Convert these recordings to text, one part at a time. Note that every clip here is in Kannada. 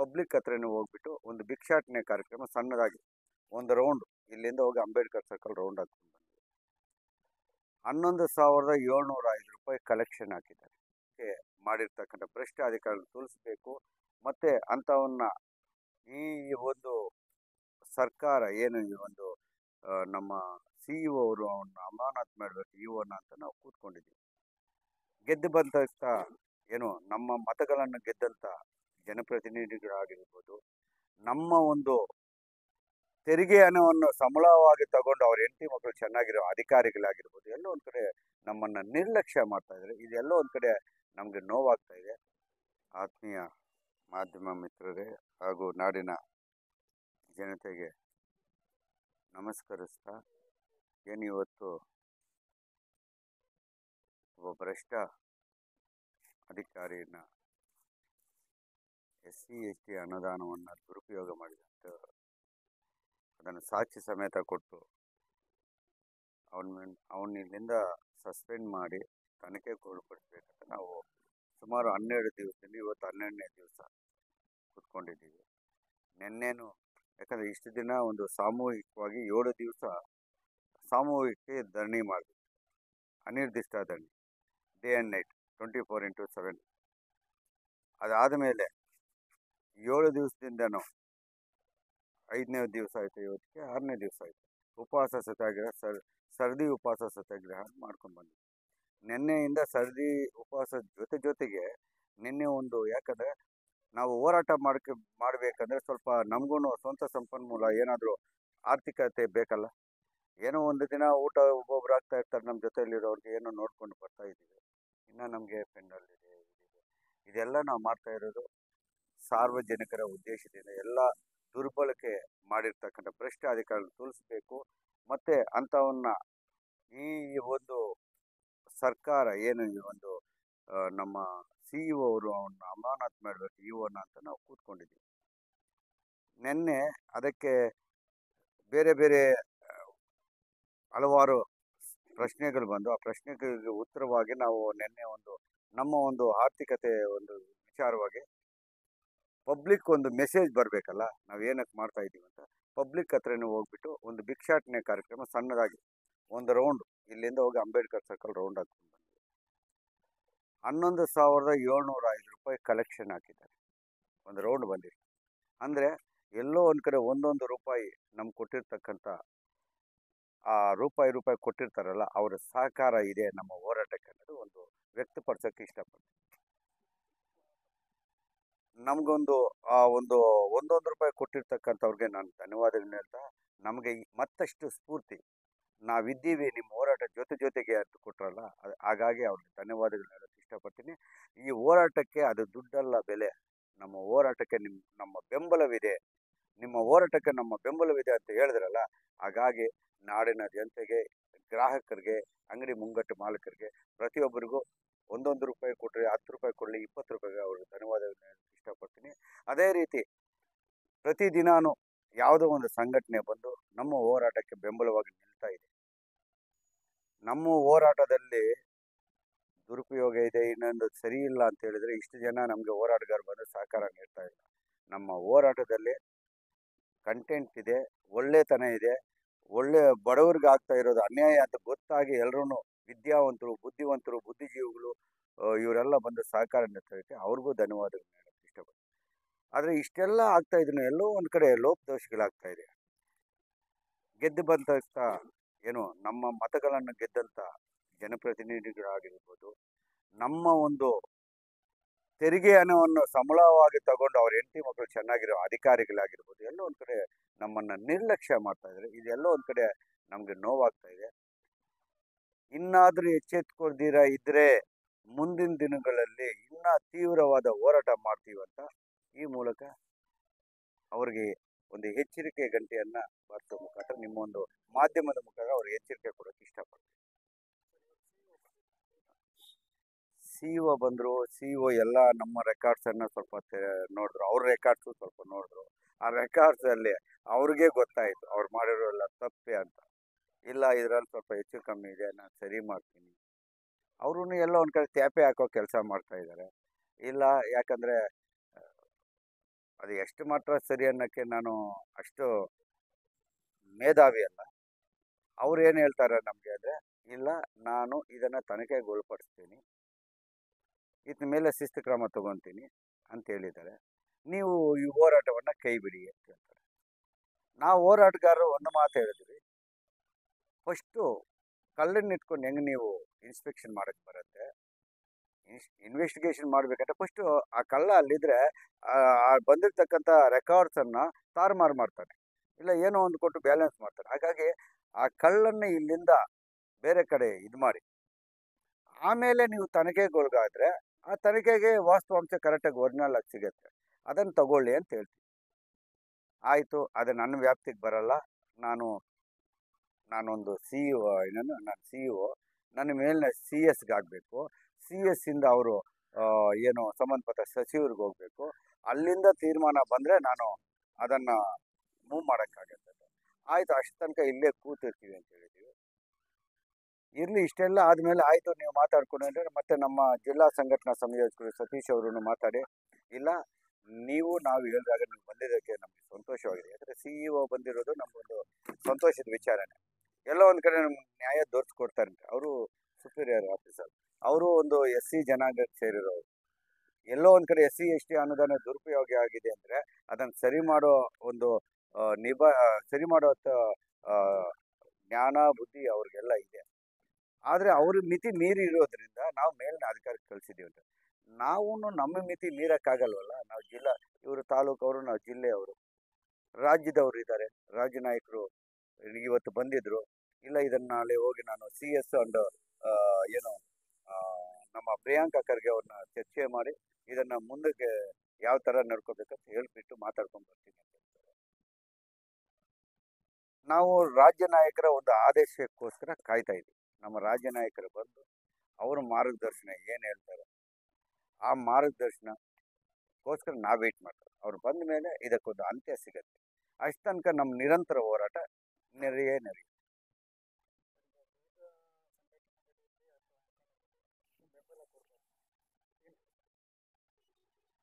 ಪಬ್ಲಿಕ್ ಹತ್ರನೇ ಹೋಗ್ಬಿಟ್ಟು ಒಂದು ಭಿಕ್ಷಾಟನೆ ಕಾರ್ಯಕ್ರಮ ಸಣ್ಣದಾಗಿ ಒಂದು ರೌಂಡ್ ಇಲ್ಲಿಂದ ಹೋಗಿ ಅಂಬೇಡ್ಕರ್ ಸರ್ಕಲ್ ರೌಂಡ್ ಹಾಕ್ಕೊಂಡು ಬಂದ್ವಿ. 11,705 ರೂಪಾಯಿ ಕಲೆಕ್ಷನ್ ಹಾಕಿದ್ದಾರೆ. ಮಾಡಿರ್ತಕ್ಕಂಥ ಭ್ರಷ್ಟ ಅಧಿಕಾರಿಗಳು ತುಳಿಸ್ಬೇಕು, ಮತ್ತೆ ಅಂಥವನ್ನ ಈ ಒಂದು ಸರ್ಕಾರ ಏನು ಈ ಒಂದು ನಮ್ಮ CEO ಅವರು ಅವನ್ನ ಅಮಾನತ್ ಮಾಡಬೇಕು ಇವನ್ನ ಅಂತ ನಾವು ಕೂತ್ಕೊಂಡಿದ್ದೀವಿ. ಗೆದ್ದು ಬಂದ ಏನು ನಮ್ಮ ಮತಗಳನ್ನು ಗೆದ್ದಂಥ ಜನಪ್ರತಿನಿಧಿಗಳಾಗಿರ್ಬೋದು, ನಮ್ಮ ಒಂದು ತೆರಿಗೆ ಹಣವನ್ನು ಸಂಬಳವಾಗಿ ತಗೊಂಡು ಅವ್ರ ಹೆಂಡತಿ ಮಕ್ಕಳು ಚೆನ್ನಾಗಿರೋ ಅಧಿಕಾರಿಗಳಾಗಿರ್ಬೋದು, ಎಲ್ಲೋ ಒಂದು ಕಡೆ ನಮ್ಮನ್ನು ನಿರ್ಲಕ್ಷ್ಯ ಮಾಡ್ತಾ ಇದ್ದಾರೆ. ಇದೆಲ್ಲೋ ಒಂದು ಕಡೆ ನಮಗೆ ನೋವಾಗ್ತಾ ಇದೆ. ಆತ್ಮೀಯ ಮಾಧ್ಯಮ ಮಿತ್ರರೇ ಹಾಗೂ ನಾಡಿನ ಜನತೆಗೆ ನಮಸ್ಕರಿಸ್ತಾ, ಏನು ಇವತ್ತು ಒಬ್ಬ ಭ್ರಷ್ಟ ಅಧಿಕಾರಿನ SC/ST ಅನುದಾನವನ್ನು ದುರುಪಯೋಗ ಮಾಡಿದಂತೆ ಅದನ್ನು ಸಾಕ್ಷಿ ಸಮೇತ ಕೊಟ್ಟು ಅವನಿಂದ ಸಸ್ಪೆಂಡ್ ಮಾಡಿ ತನಿಖೆಗೆ ಒಳಪಡಿಸ್ಬೇಕಂತ ನಾವು ಸುಮಾರು 12 ದಿವಸದಿಂದ ಇವತ್ತು 12ನೇ ದಿವಸ ಕೂತ್ಕೊಂಡಿದ್ದೀವಿ. ನಿನ್ನೆನೂ ಯಾಕಂದರೆ ಇಷ್ಟು ದಿನ ಒಂದು ಸಾಮೂಹಿಕವಾಗಿ 7 ದಿವಸ ಸಾಮೂಹಿಕ ಧರಣಿ ಮಾಡಿದ್ವಿ, ಅನಿರ್ದಿಷ್ಟ ಧರಣಿ, ಡೇ ಆ್ಯಂಡ್ ನೈಟ್ 24x7. ಅದಾದ ಮೇಲೆ 7 ದಿವಸದಿಂದನೂ 5ನೇ ದಿವಸ ಆಯಿತು, ಇವತ್ತಿಗೆ 6ನೇ ದಿವಸ ಆಯಿತು. ಉಪವಾಸ ಸತ್ಯಾಗ್ರಹ ಸರದಿ ಉಪವಾಸ ಸತ್ಯಾಗ್ರಹ ಮಾಡ್ಕೊಂಡು ಬಂದ್ವಿ. ನಿನ್ನೆಯಿಂದ ಸರದಿ ಉಪವಾಸ ಜೊತೆಗೆ ನಿನ್ನೆ ಒಂದು, ಯಾಕಂದರೆ ನಾವು ಹೋರಾಟ ಮಾಡಬೇಕಂದ್ರೆ ಸ್ವಲ್ಪ ನಮಗೂ ಸ್ವಂತ ಸಂಪನ್ಮೂಲ ಏನಾದರೂ ಆರ್ಥಿಕತೆ ಬೇಕಲ್ಲ. ಏನೋ ಒಂದು ದಿನ ಊಟ ಒಬ್ಬೊಬ್ರು ಆಗ್ತಾ ಇರ್ತಾರೆ, ನಮ್ಮ ಜೊತೆಯಲ್ಲಿರೋರಿಗೆ ಏನೋ ನೋಡ್ಕೊಂಡು ಬರ್ತಾ ಇದ್ದೀವಿ. ಇನ್ನು ನಮಗೆ ಪೆಂಡಲ್ ಇದೆ, ಇದೆಲ್ಲ ನಾವು ಮಾಡ್ತಾ ಇರೋದು ಸಾರ್ವಜನಿಕರ ಉದ್ದೇಶದಿಂದ. ಎಲ್ಲ ದುರ್ಬಳಕೆ ಮಾಡಿರ್ತಕ್ಕಂಥ ಭ್ರಷ್ಟ ಅಧಿಕಾರಿಗಳು ತುಳಿಸ್ಬೇಕು, ಮತ್ತು ಅಂಥವನ್ನ ಈ ಒಂದು ಸರ್ಕಾರ ಏನು ಈ ಒಂದು ನಮ್ಮ CEO ಅವರು ಅವನ್ನ ಅಮಾನತ್ ಮಾಡಬೇಕು ಇವನ್ನ ಅಂತ ನಾವು ಕೂತ್ಕೊಂಡಿದ್ದೀವಿ. ನಿನ್ನೆ ಅದಕ್ಕೆ ಬೇರೆ ಬೇರೆ ಹಲವಾರು ಪ್ರಶ್ನೆಗಳು ಬಂದು, ಆ ಪ್ರಶ್ನೆಗಳಿಗೆ ಉತ್ತರವಾಗಿ ನಾವು ನಿನ್ನೆ ನಮ್ಮ ಒಂದು ಆರ್ಥಿಕತೆ ಒಂದು ವಿಚಾರವಾಗಿ ಪಬ್ಲಿಕ್ ಒಂದು ಮೆಸೇಜ್ ಬರಬೇಕಲ್ಲ, ನಾವು ಏನಕ್ಕೆ ಮಾಡ್ತಾ ಇದ್ದೀವಿ ಅಂತ ಪಬ್ಲಿಕ್ ಹತ್ರನೇ ಹೋಗ್ಬಿಟ್ಟು ಒಂದು ಭಿಕ್ಷಾಟನೆ ಕಾರ್ಯಕ್ರಮ ಸಣ್ಣದಾಗಿ ಒಂದು ರೌಂಡ್ ಇಲ್ಲಿಂದ ಹೋಗಿ ಅಂಬೇಡ್ಕರ್ ಸರ್ಕಲ್ ರೌಂಡ್ ಹಾಕ್ಕೊಂಡು ಬಂದ್ವಿ. 11,705 ರೂಪಾಯಿ ಕಲೆಕ್ಷನ್ ಹಾಕಿದ್ದಾರೆ. ಒಂದು ರೌಂಡ್ ಬಂದಿದೆ ಅಂದರೆ ಎಲ್ಲೋ ಒಂದು ಕಡೆ ಒಂದೊಂದು ರೂಪಾಯಿ ನಮ್ಗೆ ಕೊಟ್ಟಿರ್ತಕ್ಕಂಥ ಆ ರೂಪಾಯಿ ಕೊಟ್ಟಿರ್ತಾರಲ್ಲ, ಅವರ ಸಹಕಾರ ಇದೆ ನಮ್ಮ ಹೋರಾಟಕ್ಕೆ ಅನ್ನೋದು ಒಂದು ವ್ಯಕ್ತಪಡಿಸೋಕ್ಕೆ ಇಷ್ಟಪಡ್ತೀನಿ. ನಮಗೊಂದು ಒಂದೊಂದು ರೂಪಾಯಿ ಕೊಟ್ಟಿರ್ತಕ್ಕಂಥವ್ರಿಗೆ ನಾನು ಧನ್ಯವಾದಗಳನ್ನ ಹೇಳ್ತಾ, ನಮಗೆ ಮತ್ತಷ್ಟು ಸ್ಫೂರ್ತಿ, ನಾವಿದ್ದೀವಿ ನಿಮ್ಮ ಹೋರಾಟ ಜೊತೆಗೆ ಅಂತ ಕೊಟ್ಟರಲ್ಲ, ಹಾಗಾಗಿ ಅವ್ರಿಗೆ ಧನ್ಯವಾದಗಳನ್ನ ಹೇಳೋಕ್ಕೆ ಇಷ್ಟಪಡ್ತೀನಿ. ಈ ಹೋರಾಟಕ್ಕೆ ಅದು ದುಡ್ಡಲ್ಲ ಬೆಲೆ, ನಮ್ಮ ಹೋರಾಟಕ್ಕೆ ನಮ್ಮ ಬೆಂಬಲವಿದೆ, ನಿಮ್ಮ ಹೋರಾಟಕ್ಕೆ ನಮ್ಮ ಬೆಂಬಲವಿದೆ ಅಂತ ಹೇಳಿದ್ರಲ್ಲ, ಹಾಗಾಗಿ ನಾಡಿನ ಜನತೆಗೆ, ಗ್ರಾಹಕರಿಗೆ, ಅಂಗಡಿ ಮುಂಗಟ್ಟು ಮಾಲೀಕರಿಗೆ ಪ್ರತಿಯೊಬ್ಬರಿಗೂ ಒಂದೊಂದು ರೂಪಾಯಿ ಕೊಟ್ಟರೆ 10 ರೂಪಾಯಿ ಕೊಡಲಿ, 20 ರೂಪಾಯಿಗೆ ಅವ್ರಿಗೆ ಧನ್ಯವಾದಗಳನ್ನ ಹೇಳೋಕ್ಕೆ ಇಷ್ಟಪಡ್ತೀನಿ. ಅದೇ ರೀತಿ ಪ್ರತಿದಿನಾನು ಯಾವುದೋ ಒಂದು ಸಂಘಟನೆ ಬಂದು ನಮ್ಮ ಹೋರಾಟಕ್ಕೆ ಬೆಂಬಲವಾಗಿ ನಿಲ್ತಾ ಇದೆ. ನಮ್ಮ ಹೋರಾಟದಲ್ಲಿ ದುರುಪಯೋಗ ಇದೆ, ಇನ್ನೊಂದು ಸರಿ ಇಲ್ಲ ಅಂತ ಹೇಳಿದರೆ ಇಷ್ಟು ಜನ ನಮಗೆ ಹೋರಾಟಗಾರರು ಬಂದು ಸಹಕಾರ ನೀಡ್ತಾ ಇಲ್ಲ. ನಮ್ಮ ಹೋರಾಟದಲ್ಲಿ ಕಂಟೆಂಟ್ ಇದೆ, ಒಳ್ಳೆತನ ಇದೆ, ಒಳ್ಳೆ ಬಡವರಿಗೆ ಆಗ್ತಾ ಇರೋದು ಅನ್ಯಾಯ ಅಂತ ಗೊತ್ತಾಗಿ ಎಲ್ಲರೂ ವಿದ್ಯಾವಂತರು, ಬುದ್ಧಿವಂತರು, ಬುದ್ಧಿಜೀವಿಗಳು ಇವರೆಲ್ಲ ಬಂದು ಸಹಕಾರ ನೀಡ್ತಾ ಇರುತ್ತೆ. ಅವ್ರಿಗೂ ಧನ್ಯವಾದಗಳು ಹೇಳೋಕ್ಕೆ ಇಷ್ಟಪಡ್ತೀನಿ. ಆದರೆ ಇಷ್ಟೆಲ್ಲ ಆಗ್ತಾ ಇದ್ರು ಎಲ್ಲೋ ಒಂದು ಕಡೆ ಲೋಪದೋಷಗಳಾಗ್ತಾ ಇದೆ. ಗೆದ್ದು ಬಂದ ಏನು ನಮ್ಮ ಮತಗಳನ್ನು ಗೆದ್ದಂಥ ಜನಪ್ರತಿನಿಧಿಗಳಾಗಿರ್ಬೋದು, ನಮ್ಮ ಒಂದು ತೆರಿಗೆ ಹಣವನ್ನು ಸಂಬಳವಾಗಿ ತಗೊಂಡು ಅವ್ರ ಹೆಂಡತಿ ಮಕ್ಕಳು ಚೆನ್ನಾಗಿರೋ ಅಧಿಕಾರಿಗಳಾಗಿರ್ಬೋದು, ಎಲ್ಲೋ ಒಂದು ಕಡೆ ನಮ್ಮನ್ನು ನಿರ್ಲಕ್ಷ್ಯ ಮಾಡ್ತಾ ಇದ್ದಾರೆ. ಇದೆಲ್ಲೋ ಒಂದು ಕಡೆ ನಮಗೆ ನೋವಾಗ್ತಾ ಇದೆ. ಇನ್ನಾದರೂ ಎಚ್ಚೆತ್ಕೊಳ್ದಿರ ಇದ್ದರೆ ಮುಂದಿನ ದಿನಗಳಲ್ಲಿ ಇನ್ನೂ ತೀವ್ರವಾದ ಹೋರಾಟ ಮಾಡ್ತೀವಂತ ಈ ಮೂಲಕ ಅವರಿಗೆ ಒಂದು ಎಚ್ಚರಿಕೆ ಗಂಟೆಯನ್ನು ಬಾರಿಸೋ ಮುಖಾಂತರ ನಿಮ್ಮ ಒಂದು ಮಾಧ್ಯಮದ ಮುಖಾಂತರ ಅವ್ರಿಗೆ ಎಚ್ಚರಿಕೆ ಕೊಡೋಕ್ಕೆ ಇಷ್ಟಪಡ್ತೀನಿ. CEO ಬಂದರು, CEO ಎಲ್ಲ ನಮ್ಮ ರೆಕಾರ್ಡ್ಸನ್ನು ಸ್ವಲ್ಪ ನೋಡಿದ್ರು, ಅವ್ರ ರೆಕಾರ್ಡ್ಸು ಸ್ವಲ್ಪ ನೋಡಿದ್ರು. ಆ ರೆಕಾರ್ಡ್ಸಲ್ಲಿ ಅವ್ರಿಗೆ ಗೊತ್ತಾಯಿತು ಅವ್ರು ಮಾಡಿರೋ ಎಲ್ಲ ತಪ್ಪೆ ಅಂತ. ಇಲ್ಲ, ಇದರಲ್ಲಿ ಸ್ವಲ್ಪ ಹೆಚ್ಚು ಕಮ್ಮಿ ಇದೆ, ನಾನು ಸರಿ ಮಾಡ್ತೀನಿ. ಅವ್ರೂ ಎಲ್ಲ ಒಂದು ಕಡೆ ತ್ಯಾಪೆ ಹಾಕೋ ಕೆಲಸ ಮಾಡ್ತಾ ಇದ್ದಾರೆ. ಇಲ್ಲ, ಯಾಕಂದರೆ ಅದು ಎಷ್ಟು ಮಾತ್ರ ಸರಿ ಅನ್ನೋಕ್ಕೆ ನಾನು ಅಷ್ಟು ಮೇಧಾವಿ ಅಲ್ಲ. ಅವ್ರು ಏನು ಹೇಳ್ತಾರೆ ನಮಗೆ ಅಂದರೆ, ಇಲ್ಲ ನಾನು ಇದನ್ನು ತನಿಖೆಗೊಳಪಡಿಸ್ತೀನಿ, ಇದ್ರ ಮೇಲೆ ಶಿಸ್ತು ಕ್ರಮ ತಗೊತೀನಿ ಅಂತ ಹೇಳಿದ್ದಾರೆ. ನೀವು ಈ ಹೋರಾಟವನ್ನು ಕೈ ಬಿಡಿ ಅಂತ ಹೇಳ್ತಾರೆ. ನಾವು ಹೋರಾಟಗಾರರು ಒಂದು ಮಾತು ಹೇಳಿದ್ವಿ, ಫಸ್ಟು ಕಳ್ಳನ್ನ ಇಟ್ಕೊಂಡು ಹೆಂಗೆ ನೀವು ಇನ್ಸ್ಪೆಕ್ಷನ್ ಮಾಡೋಕ್ಕೆ ಬರುತ್ತೆ, ಇನ್ವೆಸ್ಟಿಗೇಷನ್ ಮಾಡಬೇಕಂದ್ರೆ ಫಸ್ಟು ಆ ಕಳ್ಳ ಅಲ್ಲಿದ್ದರೆ ಬಂದಿರತಕ್ಕಂಥ ರೆಕಾರ್ಡ್ಸನ್ನು ತಾರುಮಾರು ಮಾಡ್ತಾನೆ, ಇಲ್ಲ ಏನೋ ಒಂದು ಕೊಟ್ಟು ಬ್ಯಾಲೆನ್ಸ್ ಮಾಡ್ತಾನೆ. ಹಾಗಾಗಿ ಆ ಕಳ್ಳನ್ನು ಇಲ್ಲಿಂದ ಬೇರೆ ಕಡೆ ಇದು ಮಾಡಿ ಆಮೇಲೆ ನೀವು ತನಿಖೆಗೊಳಗಾದರೆ ಆ ತನಿಖೆಗೆ ವಾಸ್ತವಾಂಶ ಕರೆಕ್ಟಾಗಿ ಒರಿಜಿನಲ್ ಆಗಿ ಸಿಗುತ್ತೆ, ಅದನ್ನು ತಗೊಳ್ಳಿ ಅಂತ ಹೇಳ್ತೀವಿ. ಆಯಿತು, ಅದು ನನ್ನ ವ್ಯಾಪ್ತಿಗೆ ಬರಲ್ಲ, ನಾನೊಂದು ಸಿ ಇ ಒ, ನಾನು ಸಿ ಇ ಒ, ನನ್ನ ಮೇಲಿನ ಸಿ ಎಸ್ಗೆ ಆಗಬೇಕು, ಸಿ ಎಸ್ಸಿಂದ ಅವರು ಏನು ಸಂಬಂಧಪಟ್ಟ ಸಚಿವರಿಗೆ ಹೋಗಬೇಕು, ಅಲ್ಲಿಂದ ತೀರ್ಮಾನ ಬಂದರೆ ನಾನು ಅದನ್ನು ಮೂವ್ ಮಾಡೋಕ್ಕಾಗತ್ತೆ. ಆಯಿತು, ಅಷ್ಟು ತನಕ ಇಲ್ಲೇ ಕೂತಿರ್ತೀವಿ ಅಂತ ಹೇಳಿದ್ದೀವಿ. ಇರಲಿ, ಇಷ್ಟೆಲ್ಲ ಆದಮೇಲೆ ಆಯಿತು ನೀವು ಮಾತಾಡ್ಕೊಂಡು ಅಂದರೆ ಮತ್ತೆ ನಮ್ಮ ಜಿಲ್ಲಾ ಸಂಘಟನಾ ಸಂಯೋಜಕರು ಸತೀಶ್ ಅವರು ಮಾತಾಡಿ, ಇಲ್ಲ ನಾವು ಹೇಳಿದಾಗ ನೀವು ಬಂದಿದ್ದಕ್ಕೆ ನಮಗೆ ಸಂತೋಷವಾಗಿದೆ, ಯಾಕಂದರೆ ಸಿ ಇ ಒ ಬಂದಿರೋದು ನಮಗೊಂದು ಸಂತೋಷದ ವಿಚಾರನೇ. ಎಲ್ಲೋ ಒಂದು ಕಡೆ ನಮ್ಗೆ ನ್ಯಾಯ ದೊರಕಿಸ್ಕೊಡ್ತಾರೆ. ಅವರು ಸುಪೀರಿಯರ್ ಆಫೀಸರ್, ಅವರು ಒಂದು ಎಸ್ ಸಿ ಜನಾಂಗಕ್ಕೆ ಸೇರಿರೋರು. ಎಲ್ಲೋ ಒಂದು ಕಡೆ ಎಸ್ ಸಿ ಎಸ್ ಟಿ ಅನುದಾನ ದುರುಪಯೋಗ ಆಗಿದೆ ಅಂದರೆ ಅದನ್ನು ಸರಿ ಮಾಡೋ ಒಂದು ಸರಿ ಮಾಡೋ ಜ್ಞಾನ ಬುದ್ಧಿ ಅವ್ರಿಗೆಲ್ಲ ಇದೆ. ಆದರೆ ಅವ್ರ ಮಿತಿ ಮೀರಿ ಇರೋದ್ರಿಂದ ನಾವು ಮೇಲಿನ ಅಧಿಕಾರಕ್ಕೆ ಕಳಿಸಿದ್ದೀವಿ ಅಂತ. ನಾವು ನಮ್ಮ ಮಿತಿ ಮೀರೋಕ್ಕಾಗಲ್ವಲ್ಲ. ನಾವು ಇವರು ತಾಲೂಕವರು, ನಾವು ಜಿಲ್ಲೆಯವರು, ರಾಜ್ಯದವರು ಇದ್ದಾರೆ, ರಾಜ್ಯ ನಾಯಕರು ಇವತ್ತು ಬಂದಿದ್ದರು. ಇಲ್ಲ ಇದನ್ನು ನಾಳೆ ಹೋಗಿ ನಾನು ಸಿ ಎಸ್ ಅಂಡ್ ಏನು ನಮ್ಮ ಪ್ರಿಯಾಂಕಾ ಖರ್ಗೆ ಅವ್ರನ್ನ ಚರ್ಚೆ ಮಾಡಿ ಇದನ್ನು ಮುಂದಕ್ಕೆ ಯಾವ ಥರ ನಡ್ಕೋಬೇಕಂತ ಹೇಳ್ಬಿಟ್ಟು ಮಾತಾಡ್ಕೊಂಡು ಬರ್ತೀನಿ ಅಂತ ಹೇಳ್ತಾರೆ. ನಾವು ರಾಜ್ಯ ನಾಯಕರ ಒಂದು ಆದೇಶಕ್ಕೋಸ್ಕರ ಕಾಯ್ತಾ ಇದ್ದೀವಿ. ನಮ್ಮ ರಾಜ್ಯ ನಾಯಕರು ಬಂದು ಅವ್ರ ಮಾರ್ಗದರ್ಶನ ಏನು ಹೇಳ್ತಾರೆ ಆ ಮಾರ್ಗದರ್ಶನಕ್ಕೋಸ್ಕರ ನಾವು ವೇಟ್ ಮಾಡ್ತಾರೆ. ಅವ್ರು ಬಂದ ಮೇಲೆ ಇದಕ್ಕೊಂದು ಅಂತ್ಯ ಸಿಗತ್ತೆ. ಅಷ್ಟು ತನಕ ನಮ್ಮ ನಿರಂತರ ಹೋರಾಟ ನಡೆಯುತ್ತೆ.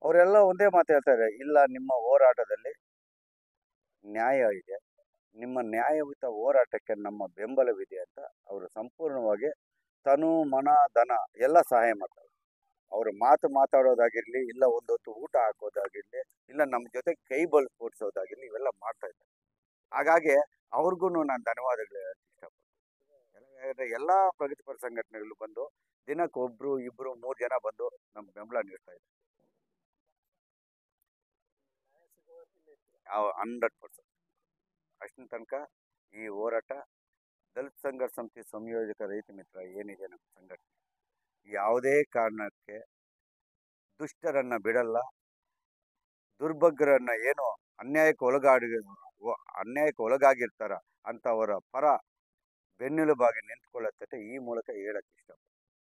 ಅವರೆಲ್ಲ ಒಂದೇ ಮಾತು ಹೇಳ್ತಾರೆ, ಇಲ್ಲ ನಿಮ್ಮ ಹೋರಾಟದಲ್ಲಿ ನ್ಯಾಯ ಇದೆ, ನಿಮ್ಮ ನ್ಯಾಯಯುತ ಹೋರಾಟಕ್ಕೆ ನಮ್ಮ ಬೆಂಬಲವಿದೆ ಅಂತ ಅವರು ಸಂಪೂರ್ಣವಾಗಿ ತನು ಮನ ಧನ ಎಲ್ಲ ಸಹಾಯ ಮಾಡ್ತಾರೆ. ಅವರು ಮಾತಾಡೋದಾಗಿರಲಿ, ಇಲ್ಲ ಒಂದೊತ್ತು ಊಟ ಹಾಕೋದಾಗಿರಲಿ, ಇಲ್ಲ ನಮ್ಮ ಜೊತೆ ಕೈ ಬಲ್ ಕೂಡಿಸೋದಾಗಿರಲಿ, ಇವೆಲ್ಲ ಮಾಡ್ತಾ ಇದ್ದಾರೆ. ಹಾಗಾಗಿ ಅವ್ರಿಗೂ ನಾನು ಧನ್ಯವಾದಗಳು ಹೇಳಕ್ಕೆ ಇಷ್ಟಪಡ್ತೀನಿ. ಎಲ್ಲ ಪ್ರಗತಿಪರ ಸಂಘಟನೆಗಳು ಬಂದು ದಿನಕ್ಕೆ ಒಬ್ಬರು, ಇಬ್ಬರು, 3 ಜನ ಬಂದು ನಮ್ಮ ಬೆಂಬಲ ನೀಡ್ತಾ ಇದ್ದಾರೆ. 100%. ಅಷ್ಟರ ತನಕ ಈ ಹೋರಾಟ ದಲಿತ ಸಂಘರ್ಷ ಸಮಿತಿ ಸಂಯೋಜಕ ರೈತ ಮಿತ್ರ ಏನಿದೆ ನಮ್ಮ ಸಂಘಟನೆ, ಯಾವುದೇ ಕಾರಣಕ್ಕೆ ದುಷ್ಟರನ್ನು ಬಿಡಲ್ಲ. ದುರ್ಭಗ್ರರನ್ನು ಏನು ಅನ್ಯಾಯಕ್ಕೆ ಒಳಗಾಗಿರ್ತಾರ ಅಂಥವರ ಪರ ಬೆನ್ನೆಲುಬಾಗಿ ನಿಂತ್ಕೊಳ್ಳುತ್ತೆ ಈ ಮೂಲಕ ಹೇಳಕ್ಕೆ ಇಷ್ಟಪಡ್ತೀನಿ.